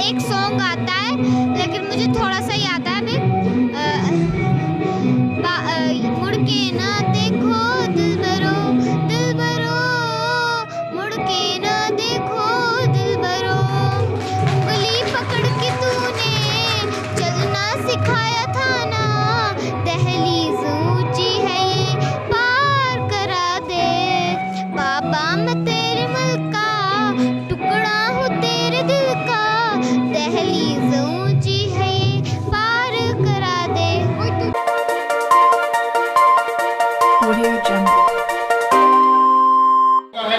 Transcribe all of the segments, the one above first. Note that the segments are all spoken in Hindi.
एक सॉन्ग आता है, लेकिन मुझे थोड़ा सा ही आता है अभी। मुड़ के ना देखो दिलबरो, दिलबरो, मुड़ के ना देखो दिलबरो, उंगली पकड़ के तूने चलना सिखाया था ना, दहलीज ऊंची है ये पार करा दे, बाबा मैं तेरे मुल्क का टुकड़ा हूँ तेरे दिल का, दहलीज ऊंची है ये पार करा दे।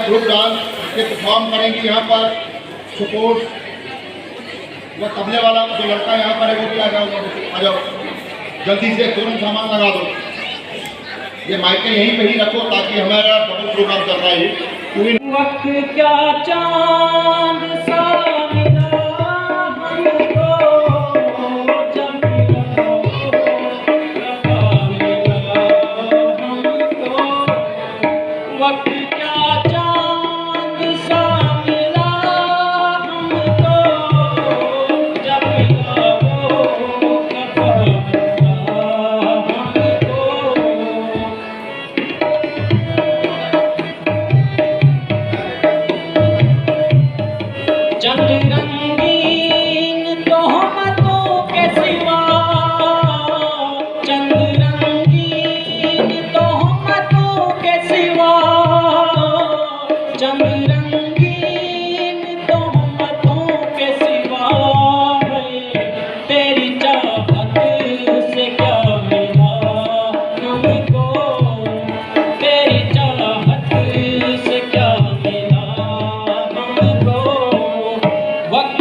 ग्रुप डांस के परफॉर्म करेंगे यहाँ पर सपोर्ट वो तबले वाला जो लड़का यहाँ पर है वो भी आ जाओ जल्दी से तुरंत सामान लगा दो। ये माइकें यहीं पे ही रखो ताकि हमारा डबल प्रोग्राम चल रहा है। वक्त क्या चांद सा मिला हमको, जब मिला हमको, वक्त क्या चांद सा मिला हमको, जब मिला वो कफा चंद रंगीन तोहमतों के सिवा, चंद रंगीन तोहमतों के सिवा, चंद रंगीन तोहमतों के सिवा, तेरी चाहत से क्या मिला हमको, तेरी चाहत से क्या मिला हमको, वक्त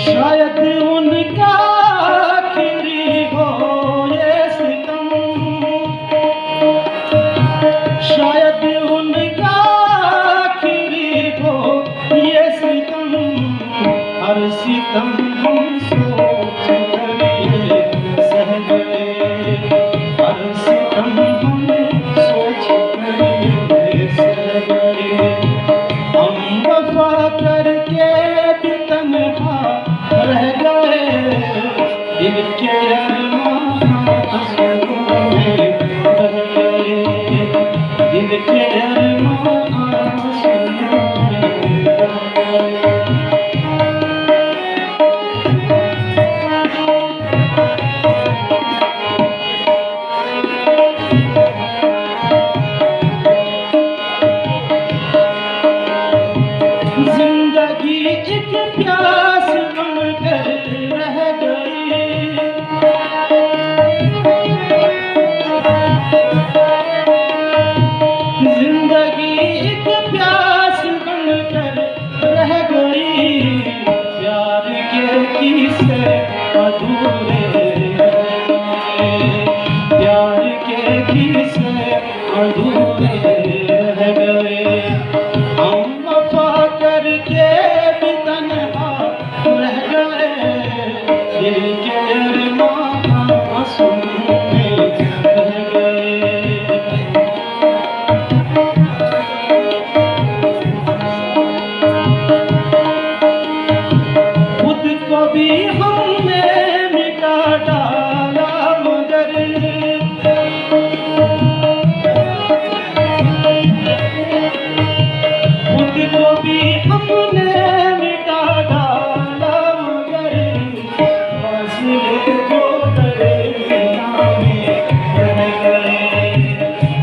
शायद उनका आखिरी हो ये सितम, शायद उनका आखिरी हो ये सितम, हर सितम हम सोच कर ये सह गए, हर सितम हम सोच कर ये सह गए। हम वफा करके भी तन्हा रह गए, दिल के अरमान आंसुओं में बह गए, दिल के अरमान आंसुओं में बह गए। जिंदगी एक प्यास बनकर रह गई, जिंदगी एक प्यास बनकर रह गई, प्यार के किस्से अधूरे रह गए, प्यार के किस्से अधूरे रह गए। हम वफा करके भी तन्हा रह गए, दिल के अरमान आंसुओं में बह गए। खुद को भी हमने मिटा डाला, मगर खुद को भी हमने मिटा डाला, मगर फासले जो दरिया में रह गए,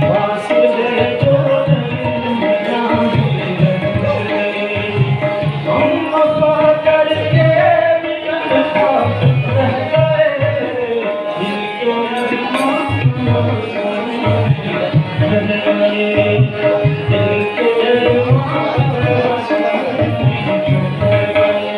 फासले जो दरिया में रह गए। हम वफा करके भी तन्हा रह गए, दिल के अरमान आंसुओं में बह गए, दिल के अरमान आंसुओं में बह गए।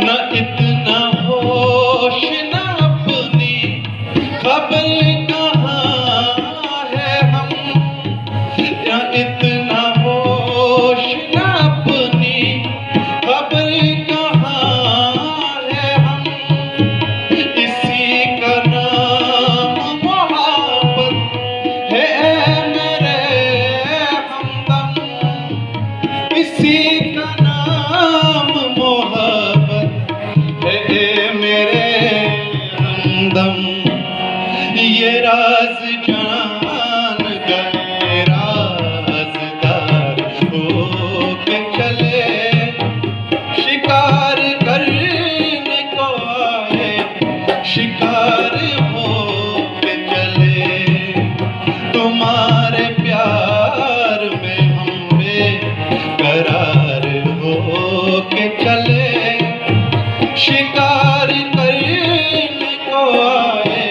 न इतना होश न अपनी खबर कहाँ है हम, न इतना होश न अपनी खबर कहाँ है हम, इसी का नाम मोहब्बत है ऐ मेरे हमदम, इसी का नाम मोहब्बत है ऐ मेरे हमदम। ये राज जान गए राज़दार हो के चले, शिकार करने को आए, शिकार हो के चले। तुम्हारे प्यार में हम बेकरार हो के चले, शिकार करने को आए,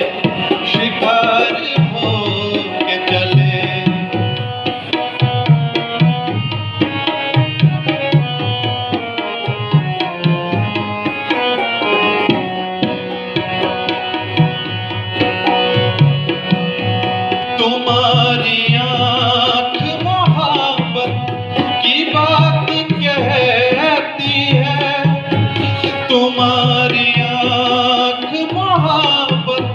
शिकार हो के चले। तुम्हारी आँख मोहब्बत की बात कहती है, तुम्हारी आँख मोहब्बत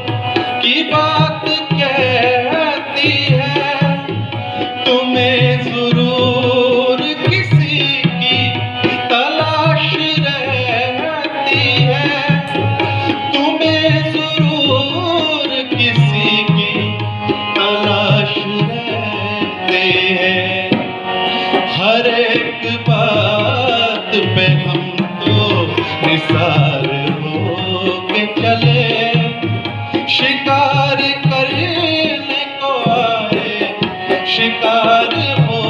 की बात कहती है। तुम्हें जरूर किसी की तलाश रहती है, तुम्हें जरूर किसी की तलाश रहती है। हर एक बात पे हम तो निसार हो के चले, शिकार करने को आए, शिकार हो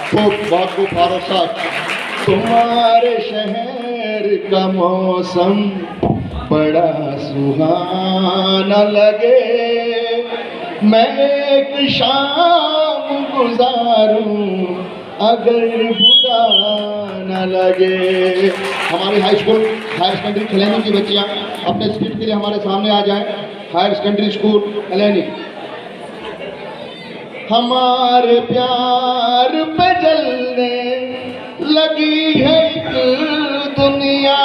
बहुत खूब फारूक साहब। तुम्हारे शहर का मौसम बड़ा सुहाना लगे, मैं एक शाम गुजारूं अगर बुरा न लगे। हमारी हाई स्कूल हायर सेकेंडरी खलैनी की बच्चियाँ अपने स्पीच के लिए हमारे सामने आ जाएं। हायर सेकेंडरी स्कूल खलैनी। हमारे प्यार पे जलने लगी है एक दुनिया,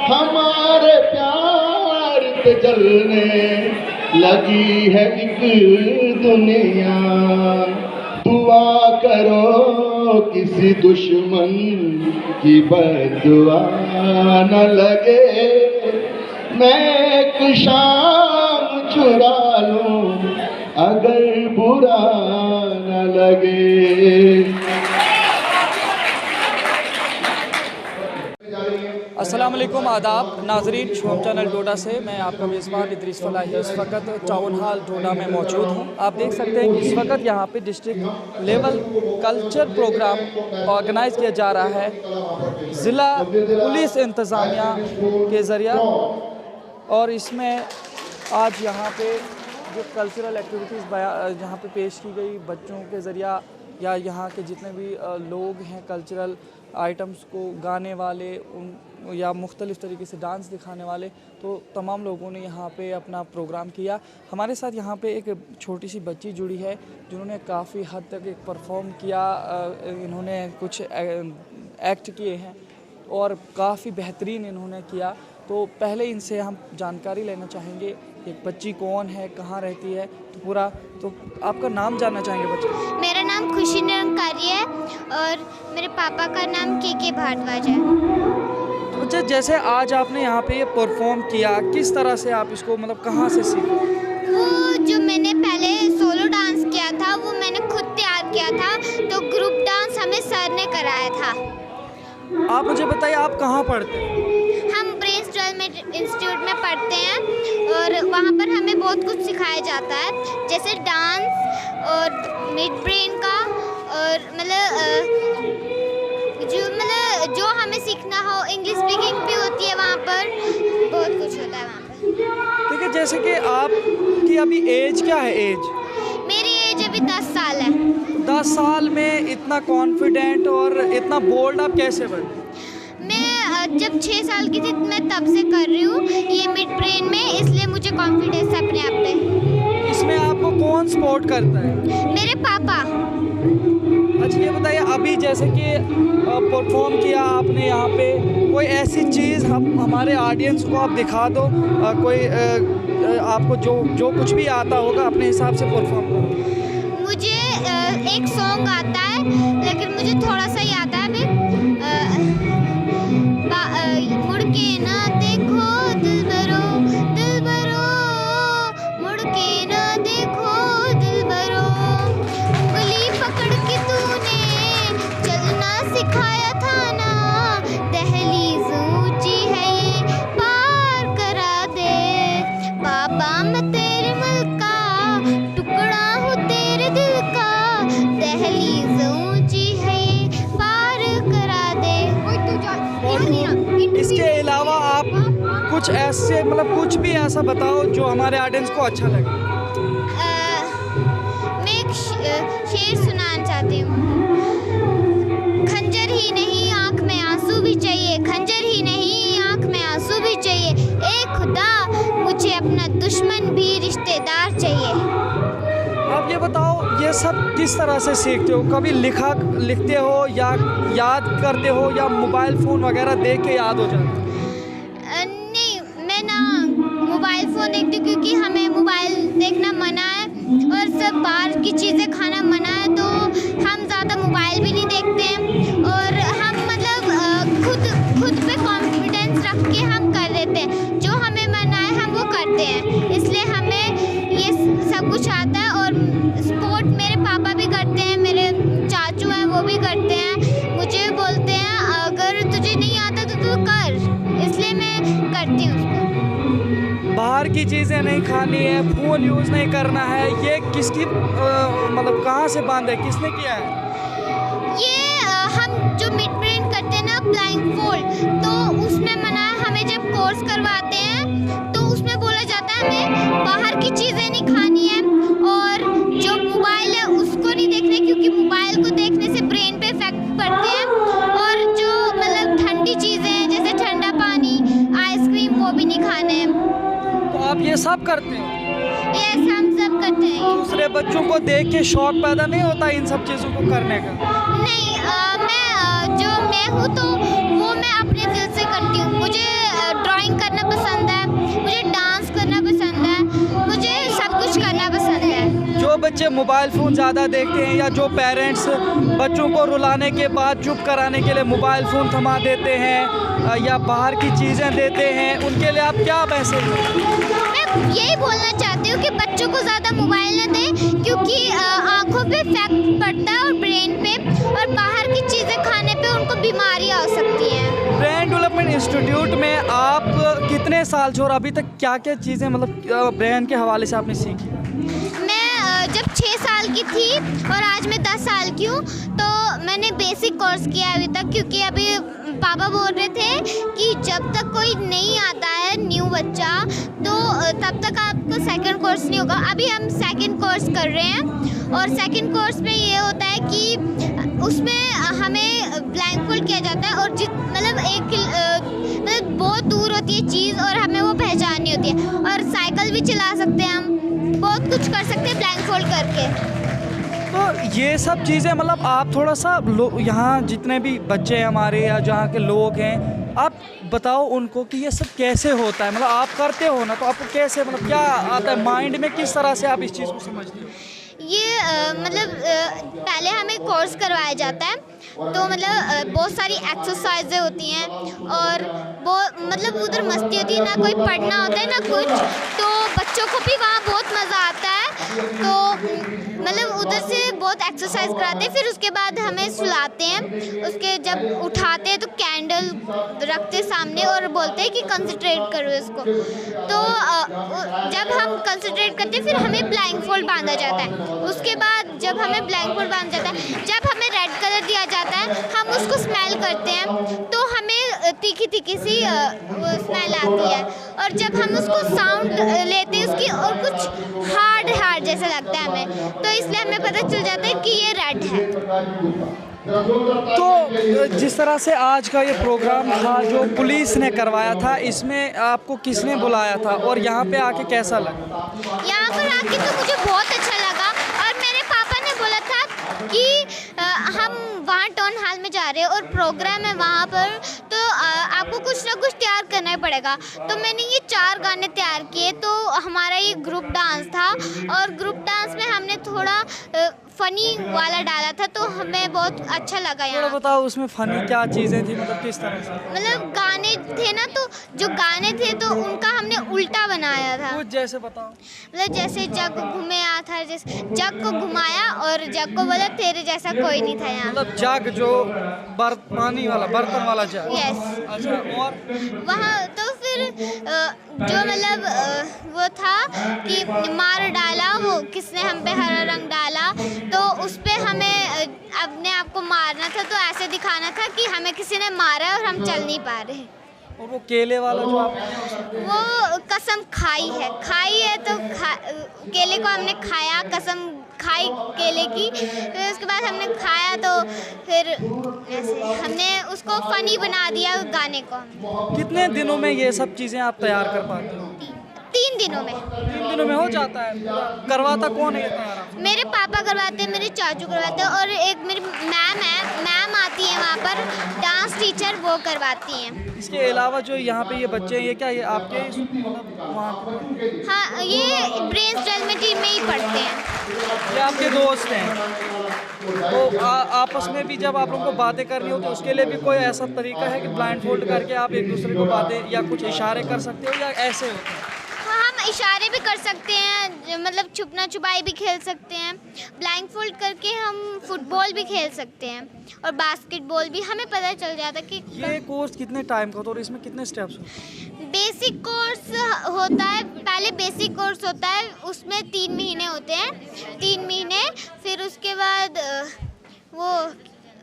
हमारे प्यार पे जलने लगी है एक दुनिया। दुआ करो किसी दुश्मन की बद्दुआ न लगे, मैं एक शाम चुरा लूं अगर बुरा न लगे। अस्सलाम वालेकुम, आदाब नाजरीन। शोम चैनल डोडा से मैं आपका मेज़बान इदरीस फलाही इस वक्त टाउन हॉल डोडा में मौजूद हूँ। आप देख सकते हैं कि इस वक्त यहाँ पे district level culture programme organise किया जा रहा है ज़िला पुलिस इंतज़ामिया के ज़रिए, और इसमें आज यहाँ पे जो कल्चरल एक्टिविटीज़ यहाँ पे पेश की गई बच्चों के ज़रिया, या यहाँ के जितने भी लोग हैं कल्चरल आइटम्स को गाने वाले या मुख्तलिफ़ तरीके से डांस दिखाने वाले, तो तमाम लोगों ने यहाँ पे अपना प्रोग्राम किया। हमारे साथ यहाँ पे एक छोटी सी बच्ची जुड़ी है जिन्होंने काफ़ी हद तक एक परफॉर्म किया। इन्होंने कुछ एक्ट किए हैं और काफ़ी बेहतरीन इन्होंने किया। तो पहले इनसे हम जानकारी लेना चाहेंगे, एक बच्ची कौन है, कहाँ रहती है, तो आपका नाम जानना चाहेंगे बच्ची। मेरा नाम खुशी निरंकारी है और मेरे पापा का नाम के भारद्वाज है। अच्छा, जैसे आज आपने यहाँ पे ये परफॉर्म किया, किस तरह से आप इसको मतलब कहाँ से सीखे? वो जो मैंने पहले सोलो डांस किया था वो मैंने खुद तैयार किया था, तो ग्रुप डांस हमें सर ने कराया था। आप मुझे बताइए, आप कहाँ पढ़ते हैं? हम ब्रेन डेवलपमेंट इंस्टीट्यूट में पढ़ते हैं और वहाँ पर हमें बहुत कुछ सिखाया जाता है, जैसे डांस और मिड ब्रेन का, और जो हमें सीखना हो, इंग्लिश स्पीकिंग भी होती है वहाँ पर, बहुत कुछ होता है वहाँ पर। ठीक है, जैसे कि आपकी अभी एज क्या है? एज मेरी एज अभी 10 साल है। 10 साल में इतना कॉन्फिडेंट और इतना बोल्ड आप कैसे बने? मैं जब 6 साल की थी मैं तब से कर रही हूँ ये मिड ब्रेन में, इसलिए मुझे कॉन्फिडेंस है अपने आप पे। इसमें आपको कौन सपोर्ट करता है? मेरे पापा। अच्छा, ये बताइए, अभी जैसे कि परफॉर्म किया आपने यहाँ पे, कोई ऐसी चीज़ हमारे ऑडियंस को आप दिखा दो, कोई आपको जो कुछ भी आता होगा अपने हिसाब से परफॉर्म करो। मुझे एक सॉन्ग आता है लेकिन मुझे थोड़ा सा ही आता है। मुड़ के ना देखो दिलबरो दिलबरो, मुड़ के ना देखो दिलबरो, उंगली पकड़ के तूने चलना सिखाया था ना, दहलीज ऊंची है ये पार करा दे, बाबा मैं तेरे मुल्क का टुकड़ा हूँ तेरे दिल का, दहलीज ऊंची है ये पार करा दे। इसके अलावा आप कुछ ऐसे मतलब कुछ भी ऐसा बताओ जो हमारे ऑडियंस को अच्छा लगे। मैं एक शेर सुनाना चाहती हूँ। खंजर ही नहीं आँख में आंसू भी चाहिए, खंजर ही नहीं आँख में आंसू भी चाहिए, ए खुदा मुझे अपना दुश्मन भी रिश्तेदार चाहिए। आप ये बताओ, ये सब किस तरह से सीखते हो? कभी लिखते हो या याद करते हो या मोबाइल फ़ोन वगैरह देख के याद हो जाता है? नहीं, मैं ना मोबाइल फ़ोन देखती हूँ क्योंकि हमें मोबाइल देखना मना है और सब बाहर की चीज़ें खाना मना है, तो हम ज़्यादा मोबाइल भी नहीं देखते हैं और हम खुद पे कॉन्फिडेंस रख के हम कर देते हैं, जो हमें मना है हम वो करते हैं, इसलिए हमें ये सब कुछ आता है। और स्पोर्ट मेरे पापा भी करते हैं, मेरे चाचू हैं वो भी करते हैं, मुझे बोलते हैं अगर तुझे नहीं आता तो तू कर, इसलिए मैं करती हूँ उसको। बाहर की चीज़ें नहीं खानी है, फ़ोन यूज़ नहीं करना है, ये किसकी मतलब कहाँ से बांध है, किसने किया है? ये हम जो मिड ब्रेन करते हैं ना ब्लाइंड फोल्ड, तो उसमें मना है हमें जब कोर्स करवाते हैं तो उसमें बोला जाता है हमें बाहर की चीज़ें नहीं खानी है और जो मोबाइल है उसको नहीं देखना, क्योंकि मोबाइल को देखने से ब्रेन पे इफेक्ट पड़ते हैं, और जो मतलब ठंडी चीज़ें हैं जैसे ठंडा पानी, आइसक्रीम, वो भी नहीं खाने हैं। तो आप ये सब करते हो? यस, हम सब करते हैं। दूसरे बच्चों को देख के शौक पैदा नहीं होता इन सब चीज़ों को करने का? नहीं, मैं हूँ तो वो मैं अपने दिल से करती हूँ। मुझे ड्राइंग करना पसंद है, मुझे डांस करना पसंद है, मुझे सब कुछ करना पसंद है। जो बच्चे मोबाइल फ़ोन ज़्यादा देखते हैं या जो पेरेंट्स बच्चों को रुलाने के बाद चुप कराने के लिए मोबाइल फ़ोन थमा देते हैं या बाहर की चीज़ें देते हैं, उनके लिए आप क्या मैसेज दें? मैं यही बोलना चाहती हूँ कि बच्चों को ज़्यादा मोबाइल न दें, क्योंकि आँखों पे इफेक्ट पड़ता है और ब्रेन पे, और बाहर की चीज़ें खाने पे उनको बीमारियाँ हो सकती हैं। ब्रेन डेवलपमेंट इंस्टीट्यूट में आप कितने साल से और अभी तक क्या क्या चीज़ें मतलब ब्रेन के हवाले से आपने सीखी? मैं जब 6 साल की थी और आज मैं 10 साल की हूँ, तो मैंने बेसिक कोर्स किया अभी तक, क्योंकि अभी पापा बोल रहे थे कि जब तक कोई नहीं आता है न्यू बच्चा तो तब तक आपको सेकंड कोर्स नहीं होगा। अभी हम सेकंड कोर्स कर रहे हैं, और सेकंड कोर्स में ये होता है कि उसमें हमें ब्लाइंडफोल्ड किया जाता है, और मतलब बहुत दूर होती है चीज़ और हमें वो पहचाननी होती है, और साइकिल भी चला सकते हैं, हम बहुत कुछ कर सकते हैं ब्लाइंडफोल्ड करके। तो ये सब चीज़ें मतलब आप थोड़ा सा यहाँ जितने भी बच्चे हैं हमारे या जहाँ के लोग हैं, आप बताओ उनको कि ये सब कैसे होता है, मतलब आप करते हो ना, तो आपको कैसे मतलब क्या आता है माइंड में, किस तरह से आप इस चीज़ को समझते हो? ये पहले हमें कोर्स करवाया जाता है, तो मतलब बहुत सारी एक्सरसाइजें होती हैं, और मतलब उधर मस्ती होती है, ना कोई पढ़ना होता है ना कुछ, तो बच्चों को भी वहाँ बहुत मज़ा आता है। तो मतलब उधर से बहुत एक्सरसाइज कराते हैं, फिर उसके बाद हमें सुलाते हैं, उसके जब उठाते हैं तो कैंडल रखते सामने और बोलते हैं कि कंसंट्रेट करो इसको। तो जब हम कंसंट्रेट करते हैं फिर हमें ब्लाइंडफोल्ड बांधा जाता है। उसके बाद जब हमें ब्लाइंडफोल्ड बांधा जाता है, जब हमें रेड कलर दिया जाता है, हम उसको स्मेल करते हैं तो हमें तीखी तीखी सी वो स्मेल आती है, और जब हम उसको साउंड लेते हैं उसकी, और कुछ हार्ड जैसा लगता है हमें, तो इसलिए हमें पता चल जाता है कि ये रेड है। तो जिस तरह से आज का ये प्रोग्राम था जो पुलिस ने करवाया था, इसमें आपको किसने बुलाया था और यहाँ पे आके कैसा लगा? यहाँ पर आके तो मुझे बहुत अच्छा लगा, और मेरे पापा ने बोला था कि हम वहाँ टाउन हॉल में जा रहे हैं और प्रोग्राम है वहाँ पर, तो आपको कुछ ना कुछ तैयार करना ही पड़ेगा। तो मैंने ये 4 गाने तैयार किए, तो हमारा ये ग्रुप डांस था, और ग्रुप डांस में हमने थोड़ा फ़नी वाला डाला था, तो हमें बहुत अच्छा लगा। यहाँ बताओ उसमें फ़नी क्या चीज़ें थी, मतलब किस तरह से? मतलब गाने थे ना, तो जो गाने थे तो उनका हमने उल्टा बनाया था। कुछ जैसे बताओ। मतलब जैसे जग घूमे आ था, जैसे जग को घुमाया और जग को बोला तेरे जैसा कोई नहीं था यहाँ। मतलब जग जो पानी वाला बर्तन वाला जग। यस। अच्छा, और वहाँ तो फिर जो मतलब वो था कि मार डाला वो किसने हम पे हरा रंग डाला, तो उस पे हमें अपने आप को मारना था, तो ऐसे दिखाना था कि हमें किसी ने मारा है और हम चल नहीं पा रहे। और वो केले वाला जो आप वो कसम खाई है तो केले को हमने खाया, कसम खाई केले की, फिर उसके बाद हमने खाया, तो फिर ऐसे हमने उसको फनी बना दिया गाने को। कितने दिनों में ये सब चीज़ें आप तैयार कर पाते हो? 3 दिनों में। 3 दिनों में हो जाता है? करवाता कौन है तैयार? मेरे पापा करवाते हैं, मेरे चाचू करवाते हैं, और एक मेरी मैम आती है वहाँ पर, डांस टीचर, वो करवाती हैं। इसके अलावा जो यहाँ पे ये बच्चे हैं, ये क्या ये आपके वहाँ? हाँ, ये ब्रेन डेवलपमेंट में ही पढ़ते हैं। ये आपके दोस्त हैं? तो आपस में भी जब आप लोगों को बातें करनी हो तो उसके लिए भी कोई ऐसा तरीका है कि ब्लाइंड फोल्ड करके आप एक दूसरे को बातें या कुछ इशारे कर सकते हो, या ऐसे होते हैं? हाँ, हम इशारे भी कर सकते हैं, मतलब छुपना छुपाई भी खेल सकते हैं। ब्लाइंड फोल्ड करके हम फुटबॉल भी खेल सकते हैं, और बास्केटबॉल भी। हमें पता चल जाता कि ये कोर्स कितने टाइम का होता है और इसमें कितने स्टेप्स होते हैं? बेसिक कोर्स होता है, पहले बेसिक कोर्स होता है, उसमें 3 महीने होते हैं, 3 महीने। फिर उसके बाद वो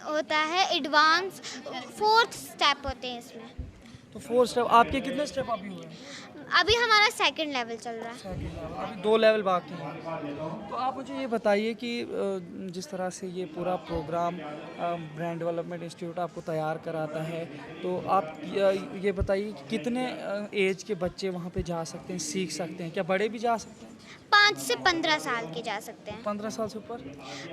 होता है एडवांस, 4th स्टेप होते हैं इसमें। तो 4 स्टेप, आपके कितने स्टेप अभी हुए? अभी हमारा 2nd लेवल चल रहा है। अभी 2 लेवल बाकी हैं। तो आप मुझे ये बताइए कि जिस तरह से ये पूरा प्रोग्राम ब्रांड डेवलपमेंट इंस्टीट्यूट आपको तैयार कराता है, तो आप ये बताइए कि कितने एज के बच्चे वहाँ पे जा सकते हैं, सीख सकते हैं? क्या बड़े भी जा सकते हैं? 5 से 15 साल के जा सकते हैं। 15 साल से ऊपर?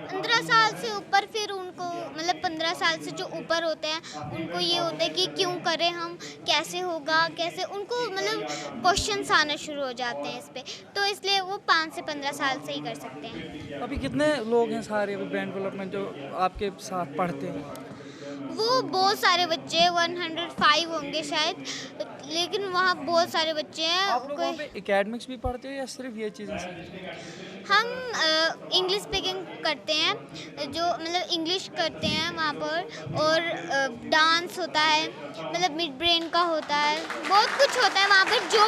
15 साल से ऊपर फिर उनको मतलब 15 साल से जो ऊपर होते हैं उनको ये होता है कि क्यों करें हम, कैसे होगा, कैसे, उनको मतलब क्वेश्चंस आना शुरू हो जाते हैं इस पे, तो इसलिए वो 5 से 15 साल से ही कर सकते हैं। अभी कितने लोग हैं सारे ब्रांड डेवलपमेंट जो आपके साथ पढ़ते हैं? वो बहुत सारे बच्चे 105 होंगे शायद, लेकिन वहाँ बहुत सारे बच्चे हैं। आप लोग वहाँ पे एकेडमिक्स भी पढ़ते हो या सिर्फ ये चीज़ें सीखते हैं? हम इंग्लिश स्पीकिंग करते हैं, जो मतलब इंग्लिश करते हैं वहाँ पर, और डांस होता है, मतलब मिड ब्रेन का होता है, बहुत कुछ होता है वहाँ पर, जो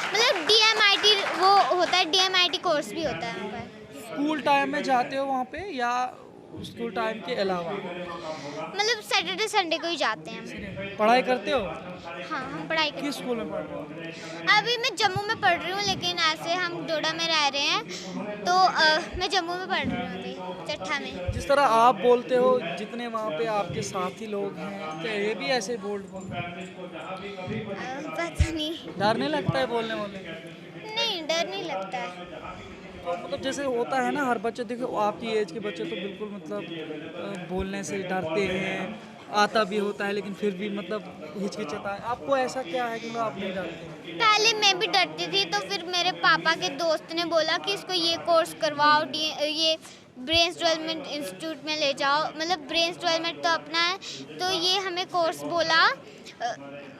मतलब DMIT वो होता है, DMIT कोर्स भी होता है वहाँ पर। स्कूल टाइम में जाते हो वहाँ पे या स्कूल टाइम के अलावा? मतलब सैटरडे संडे को ही जाते हैं हम। पढ़ाई करते हो? हाँ, हम पढ़ाई करते किस स्कूल में पढ़ रहे हो? हैं। अभी मैं जम्मू में पढ़ रही हूँ, लेकिन ऐसे हम डोडा में रह रहे हैं, तो मैं जम्मू में पढ़ रही हूँ अभी, चट्ठा में। जिस तरह आप बोलते हो, जितने वहाँ पे आपके साथी लोग हैं, क्या ये भी ऐसे बोलते? पता नहीं। डर नहीं लगता है बोलने वाले? नहीं, डर नहीं लगता है। तो मतलब जैसे होता है ना, हर बच्चे, देखो आपकी एज के बच्चे तो बिल्कुल मतलब बोलने से डरते हैं, आता भी होता है लेकिन फिर भी मतलब हिचकिचाता है। आपको ऐसा क्या है कि मतलब आप नहीं डरते? पहले मैं भी डरती थी, तो फिर मेरे पापा के दोस्त ने बोला कि इसको ये कोर्स करवाओ, ये ब्रेन डेवलपमेंट इंस्टीट्यूट में ले जाओ, मतलब ब्रेन डेवलपमेंट तो अपना है, तो ये हमें कोर्स बोला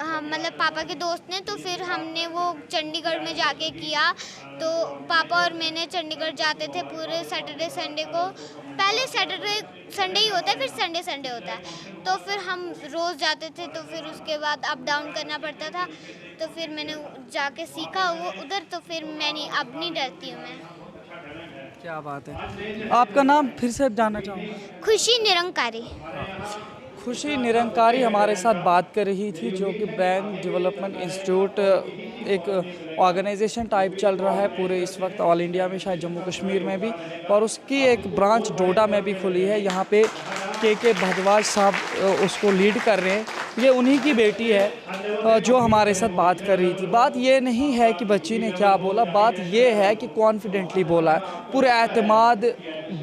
मतलब पापा के दोस्त ने, तो फिर हमने वो चंडीगढ़ में जाके किया। तो पापा और मैंने चंडीगढ़ जाते थे पूरे सैटरडे संडे को, पहले सैटरडे संडे ही होता है, फिर संडे संडे होता है, तो फिर हम रोज़ जाते थे, तो फिर उसके बाद अप डाउन करना पड़ता था, तो फिर मैंने जाके सीखा वो उधर, तो फिर मैंने अब नहीं डरती हूँ मैं। क्या बात है। आपका नाम फिर से जानना चाहूँगा? खुशी निरंकारी। खुशी निरंकारी हमारे साथ बात कर रही थी, जो कि ब्रांड डेवलपमेंट इंस्टीट्यूट एक ऑर्गेनाइजेशन टाइप चल रहा है पूरे इस वक्त ऑल इंडिया में, शायद जम्मू कश्मीर में भी, और उसकी एक ब्रांच डोडा में भी खुली है। यहाँ पे के भारद्वाज साहब उसको लीड कर रहे हैं। ये उन्हीं की बेटी है जो हमारे साथ बात कर रही थी। बात ये नहीं है कि बच्ची ने क्या बोला, बात ये है कि कॉन्फिडेंटली बोला है, पूरे एतमाद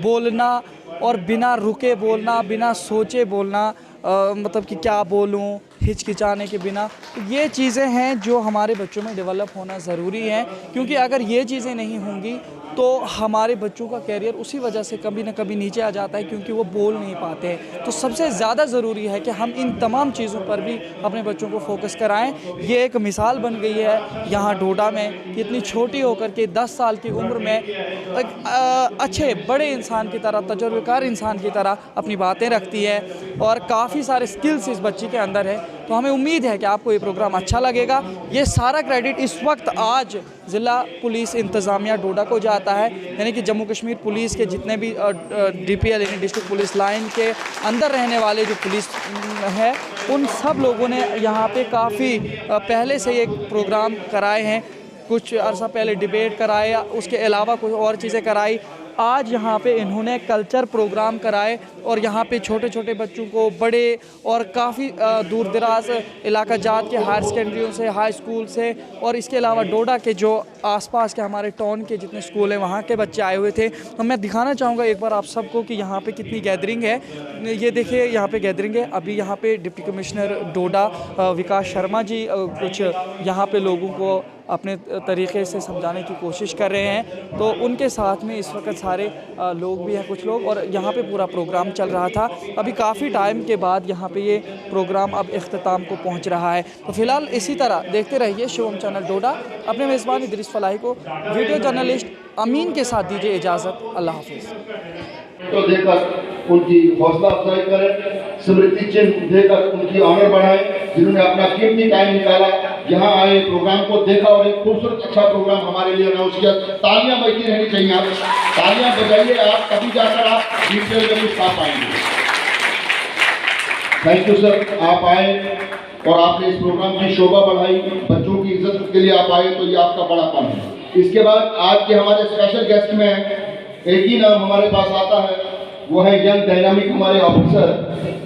बोलना और बिना रुके बोलना, बिना सोचे बोलना, मतलब कि क्या बोलूं, हिचकिचाने के बिना। तो ये चीज़ें हैं जो हमारे बच्चों में डेवलप होना ज़रूरी है, क्योंकि अगर ये चीज़ें नहीं होंगी तो हमारे बच्चों का कैरियर उसी वजह से कभी ना कभी नीचे आ जाता है, क्योंकि वो बोल नहीं पाते हैं। तो सबसे ज़्यादा ज़रूरी है कि हम इन तमाम चीज़ों पर भी अपने बच्चों को फोकस कराएं। ये एक मिसाल बन गई है यहाँ डोडा में, इतनी छोटी होकर के 10 साल की उम्र में एक अच्छे बड़े इंसान की तरह, तजुर्बेकार इंसान की तरह अपनी बातें रखती है, और काफ़ी सारे स्किल्स इस बच्ची के अंदर है। तो हमें उम्मीद है कि आपको ये प्रोग्राम अच्छा लगेगा। ये सारा क्रेडिट इस वक्त आज ज़िला पुलिस इंतज़ामिया डोडा को जाता है, यानी कि जम्मू कश्मीर पुलिस के जितने भी DPL यानी डिस्ट्रिक्ट पुलिस लाइन के अंदर रहने वाले जो पुलिस है, उन सब लोगों ने यहाँ पे काफ़ी पहले से एक प्रोग्राम कराए हैं। कुछ अर्सा पहले डिबेट कराए, उसके अलावा कुछ और चीज़ें कराई। आज यहाँ पे इन्होंने कल्चर प्रोग्राम कराए, और यहाँ पे छोटे छोटे बच्चों को, बड़े और काफ़ी दूर दराज इलाका जात के हायर सेकेंडरियों से, हाई स्कूल से, और इसके अलावा डोडा के जो आसपास के हमारे टाउन के जितने स्कूल हैं वहाँ के बच्चे आए हुए थे। तो मैं दिखाना चाहूँगा एक बार आप सबको कि यहाँ पे कितनी गैदरिंग है। ये देखिए यहाँ पे गैदरिंग है। अभी यहाँ पे डिप्टी कमिश्नर डोडा विकास शर्मा जी कुछ यहाँ पे लोगों को अपने तरीक़े से समझाने की कोशिश कर रहे हैं। तो उनके साथ में इस वक्त सारे लोग भी हैं, कुछ लोग, और यहाँ पे पूरा प्रोग्राम चल रहा था। अभी काफ़ी टाइम के बाद यहाँ पे ये प्रोग्राम अब इख्तिताम को पहुँच रहा है। तो फिलहाल इसी तरह देखते रहिए शिवम चैनल डोडा। अपने मेज़बान इदरीस फलाही को वीडियो जर्नलिस्ट अमीन के साथ दीजिए इजाज़त। अल्लाह हाफिज़। तो देकर उनकी हौसला अफजाई करें, स्मृति चिन्ह देकर उनकी ऑनर बढ़ाएं, जिन्होंने अपना कीमती टाइम निकाला, यहाँ आए, प्रोग्राम को देखा और एक खूबसूरत अच्छा प्रोग्राम हमारे लिए अनाउंस किया। तालियां बजती रहनी चाहिए, आप तालियां बजाइए, आप तभी जाकर आप डिटेल में कुछ पा पाएंगे। थैंक यू सर, आप आए और आपने इस प्रोग्राम की शोभा बढ़ाई, बच्चों की इज्जत के लिए आप आए, तो ये आपका बड़ा काम है। इसके बाद आज के हमारे स्पेशल गेस्ट में एक ही नाम हमारे पास आता है, वो है यंग डायनामिक हमारे ऑफिसर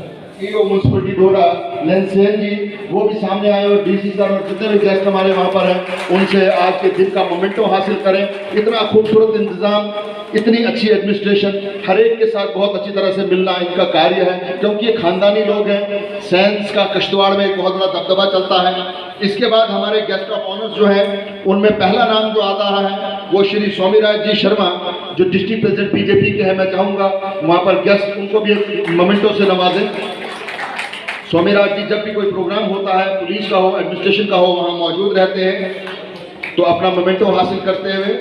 ईओ म्युनिसिपलिटी डोडा लेंसेन जी, वो भी सामने आए और डीसी सर और जितने भी गेस्ट हमारे वहाँ पर हैं उनसे आज के दिन का मोमेंटो हासिल करें। इतना खूबसूरत इंतजाम, इतनी अच्छी एडमिनिस्ट्रेशन, हर एक के साथ बहुत अच्छी तरह से मिलना इनका कार्य है, क्योंकि ये खानदानी लोग हैं। सैंस का कश्तवाड़ में एक बहुत बड़ा दबदबा चलता है। इसके बाद हमारे गेस्ट ऑफ ऑनर्स जो हैं उनमें पहला नाम जो आता है वो श्री स्वामीराज जी शर्मा, जो डिस्ट्रिक्ट प्रेसिडेंट बीजेपी के हैं। मैं चाहूँगा वहाँ पर गेस्ट उनको भी एक मोमेंटो से नवाजें। स्वामीराज जी जब भी कोई प्रोग्राम होता है, पुलिस का हो, एडमिनिस्ट्रेशन का हो, वहाँ मौजूद रहते हैं, तो अपना मोमेंटो हासिल करते हुए।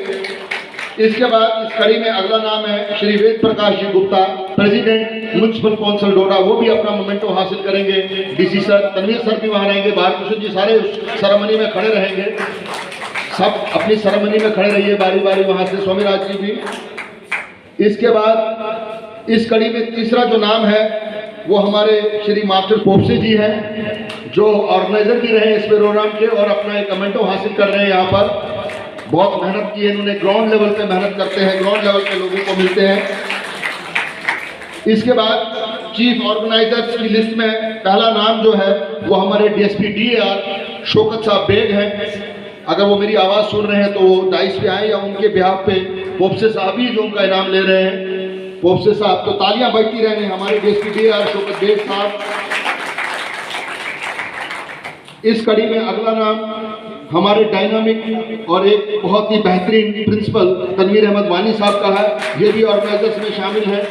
इसके बाद इस कड़ी में अगला नाम है Shri Ved Prakash ji Gupta, president municipal council डोडा, वो भी अपना मोमेंटो हासिल करेंगे। डीसी सर, तनवीर सर भी वहाँ रहेंगे, भारत जी सारे सेरेमनी में खड़े रहेंगे। सब अपनी सेरेमनी में खड़े रहिए बारी बारी वहाँ से, स्वामीराज जी भी। इसके बाद इस कड़ी में तीसरा जो नाम है वो हमारे श्री मास्टर पोपसे जी हैं, जो ऑर्गेनाइजर भी रहे इस प्रोग्राम के और अपना एक मोमेंटो हासिल कर रहे हैं। यहाँ पर बहुत मेहनत की है इन्होंने, ग्राउंड लेवल पे मेहनत करते हैं, ग्राउंड लेवल पे लोगों को मिलते हैं। इसके बाद चीफ ऑर्गेनाइजर्स की लिस्ट में पहला नाम जो है वो हमारे डीएसपी DAR शौकत साहब बेग हैं। अगर वो मेरी आवाज़ सुन रहे हैं तो वो डाइस पे आए, या उनके बिहाफ पे पोपसे साहब ही जो उनका इनाम ले रहे हैं। पोपसे साहब तो तालियां बजती रहने हमारे डीएसपी DAR शौकत बेग साहब। इस कड़ी में अगला नाम हमारे डायनामिक और एक बहुत ही बेहतरीन प्रिंसिपल तनवीर अहमद वानी साहब का है। ये भी ऑर्गेनाइजर्स में शामिल हैं।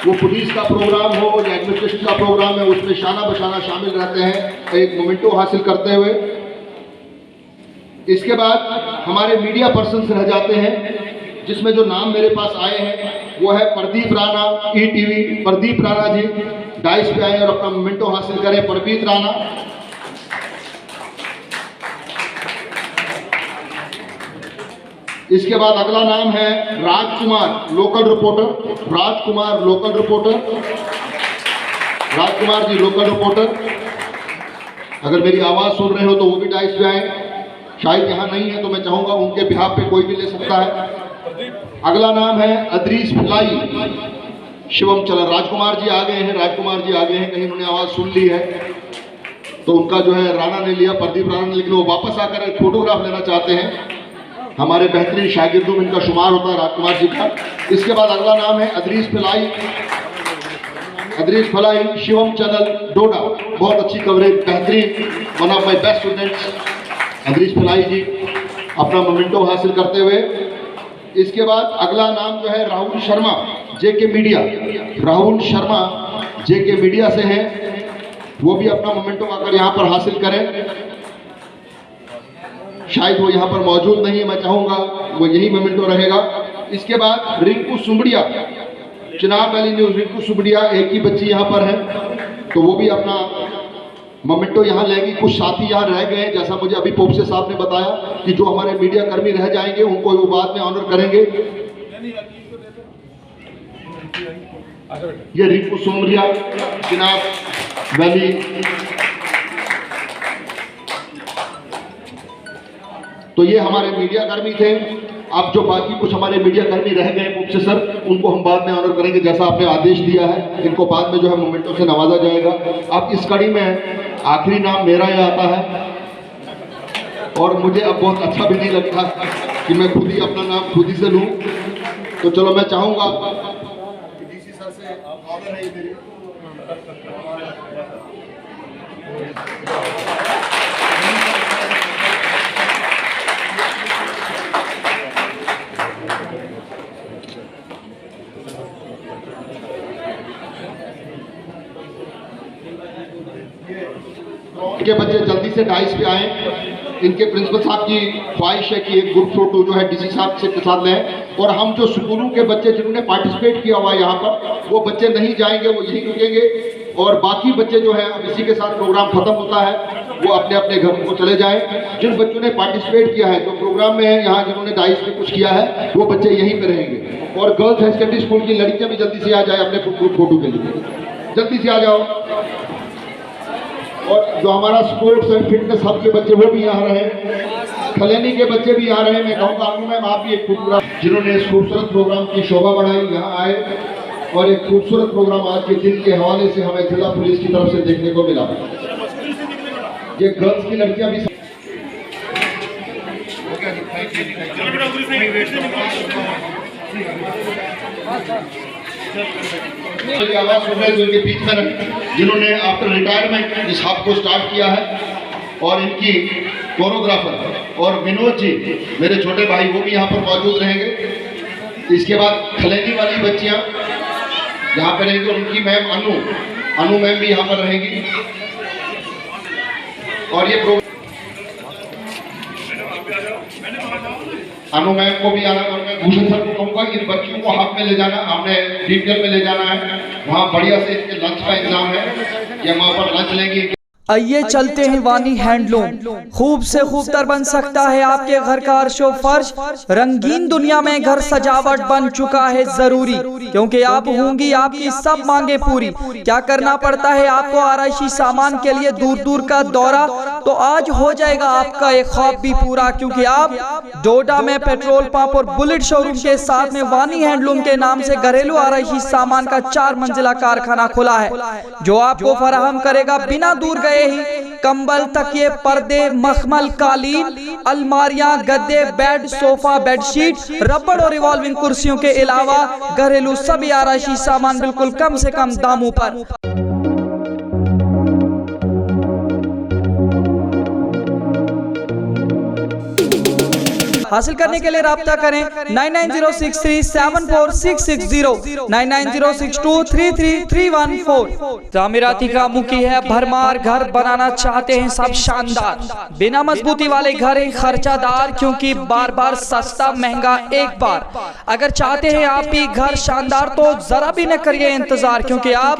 वो पुलिस का प्रोग्राम हो या एडमिनिस्ट्रेशन का प्रोग्राम है, उसमें शाना बशाना शामिल रहते हैं, एक मोमेंटो हासिल करते हुए। इसके बाद हमारे मीडिया पर्सन्स रह जाते हैं, जिसमें जो नाम मेरे पास आए हैं वो है प्रदीप राणा, ETV प्रदीप राणा जी, डाइस पे आए और अपना मोमेंटो हासिल करें। प्रदीप राणा। इसके बाद अगला नाम है राजकुमार, लोकल रिपोर्टर, राजकुमार local reporter, Rajkumar ji local reporter. अगर मेरी आवाज़ सुन रहे हो तो वो भी डाइस पे आए, शायद यहाँ नहीं है तो मैं चाहूँगा उनके बिहाफ पे कोई भी ले सकता है। अगला नाम है अदरीस फिलाई, शिवम चला। राजकुमार जी आ गए हैं, राजकुमार जी आ गए हैं, कहीं उन्होंने आवाज़ सुन ली है तो उनका जो है राणा ने लिया, प्रदीप राणा ने, लेकिन वो वापस आकर एक फोटोग्राफ लेना चाहते हैं। हमारे बेहतरीन शागिर्दों में इनका शुमार होता है राजकुमार जी का। इसके बाद अगला नाम है अदरीस फिलाई, अदरीस फलाई, शिवम चैनल डोडा, बहुत अच्छी कवरेज, बेहतरीन, one of my best students Adrees Falai ji अपना मोमेंटो हासिल करते हुए। इसके बाद अगला नाम जो है Rahul Sharma, JK media, Rahul Sharma JK media से हैं, वो भी अपना मोमेंटो अगर यहाँ पर हासिल करें। शायद वो यहाँ पर मौजूद नहीं है, मैं चाहूँगा वो यही मोमेंटो रहेगा। इसके बाद रिंकू सुमड़िया, चिनाब वैली न्यूज़, रिंकू सुमड़िया एक ही बच्ची यहाँ पर है, तो वो भी अपना मोमेंटो यहाँ लेगी। कुछ साथी यहाँ रह गए, जैसा मुझे अभी पोपसे साहब ने बताया कि जो हमारे मीडिया कर्मी रह जाएंगे उनको वो बाद में ऑनर करेंगे। ये रिंकू सुमड़िया, चिनाब वैली। तो ये हमारे मीडिया कर्मी थे। अब जो बाकी कुछ हमारे मीडिया कर्मी रह गए पोपसे सर, उनको हम बाद में ऑनर करेंगे, जैसा आपने आदेश दिया है। इनको बाद में जो है मोमेंटो से नवाजा जाएगा। अब इस कड़ी में आखिरी नाम मेरा ही आता है और मुझे अब बहुत अच्छा भी नहीं लगता कि मैं खुद ही अपना नाम खुद ही से लूँ, तो चलो मैं चाहूँगा डीसी सर से ऑर्डर है मेरी। इनके बच्चे जल्दी से डाइस पे आए। इनके प्रिंसिपल साहब की ख्वाहिश है कि एक ग्रुप फोटो जो है डीसी साहब के साथ लें, और हम जो स्कूलों के बच्चे जिन्होंने पार्टिसिपेट किया हुआ है यहाँ पर, वो बच्चे नहीं जाएंगे, वो यहीं रुकेंगे, और बाकी बच्चे जो है अब इसी के साथ प्रोग्राम खत्म होता है, वो अपने अपने घर को चले जाएं। जिन बच्चों ने पार्टिसिपेट किया है, जो प्रोग्राम में है यहाँ, जिन्होंने डाइस में कुछ किया है, वो बच्चे यहीं पे रहेंगे। और गर्ल्स हाई सेकेंडरी स्कूल की लड़कियाँ भी जल्दी से आ जाए अपने ग्रुप फोटो के लिए, जल्दी से आ जाओ। और जो हमारा स्पोर्ट्स एंड फिटनेस हब के बच्चे वो भी यहाँ रहे, खलेनी के बच्चे भी यहाँ रहे। मैं कहूँगा अनु मैम आप भी एक खूबसूरत जिन्होंने इस खूबसूरत प्रोग्राम की शोभा बढ़ाई, यहाँ आए और एक खूबसूरत प्रोग्राम आज के दिन के हवाले से हमें जिला पुलिस की तरफ से देखने को मिला। ये गर्ल्स की लड़कियां भी आवाज सुन रहे जो इनके बीच में जिन्होंने आफ्टर रिटायरमेंट इस हब को स्टार्ट किया है, और इनकी कोरियोग्राफर और विनोद जी मेरे छोटे भाई वो भी यहाँ पर मौजूद रहेंगे। इसके बाद खलेनी वाली बच्चियाँ यहाँ पर रहेंगी और उनकी मैम अनु मैम भी यहाँ पर रहेंगी। और ये प्रोग्राम अनु मैम को भी आना, और मैं भूषण सर को कहूँगा इन बच्चों को हब में ले जाना, हमने डीपीएल में ले जाना है, वहाँ बढ़िया से इनके लंच का इंतजाम है, ये वहाँ पर लंच लेंगे। आइए चलते हैं वानी हैंडलूम। खूब से खूब तर बन सकता है आपके घर का अर्शो फर्श। रंगीन दुनिया में घर सजावट बन चुका है जरूरी, क्योंकि आप होंगी आपकी सब मांगे पूरी। क्या करना पड़ता है आपको आराइशी सामान के लिए दूर दूर का दौरा, तो आज हो जाएगा आपका एक ख्वाब भी पूरा, क्योंकि आप डोडा में पेट्रोल पंप और बुलेट शोरूम के साथ में वानी हैंडलूम के नाम से घरेलू आराइशी सामान का 4 मंजिला कारखाना खुला है, जो आपको फराहम करेगा बिना दूर गए ही कंबल, तकिए, पर्दे, मखमल, कालीन, अलमारियां, गद्दे, बेड, सोफा, बेडशीट, रबड़ और रिवॉल्विंग कुर्सियों के अलावा घरेलू सभी आराइशी सामान बिल्कुल कम से कम दामों पर। हासिल करने के लिए राब्ता करें 9906374660, 9906233314। तामीराती कामों की है भरमार, घर बनाना चाहते हैं सब शानदार, बिना मजबूती वाले घर हैं खर्चादार, क्योंकि बार बार सस्ता महंगा एक बार। अगर चाहते हैं आप भी घर शानदार तो जरा भी न करिए इंतजार, क्योंकि आप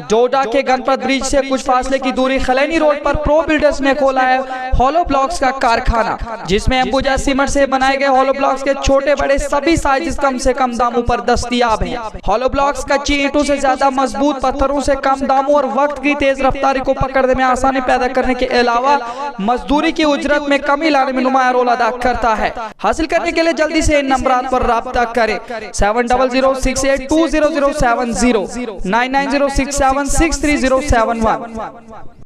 डोडा के गणपत ब्रिज से कुछ फासले की दूरी खलैनी रोड पर प्रो बिल्डर्स ने खोला है हॉलो ब्लॉक्स का कारखाना, जिसमें अंबुजा सीमेंट से बनाए गए हॉलो ब्लॉक्स के छोटे बड़े सभी साइज कम से कम दामों पर दस्तयाब हैं। हॉलो ब्लॉक्स कच्ची ईंटों से ज्यादा मजबूत, पत्थरों से कम दामों और वक्त की तेज रफ्तारी को पकड़ने में आसानी पैदा करने के अलावा मजदूरी की उजरत में कमी लाने में नुमाया रोल अदा करता है। हासिल करने के लिए जल्दी से इन नंबरात पर राब्ता करें 7006820070, 9906763071।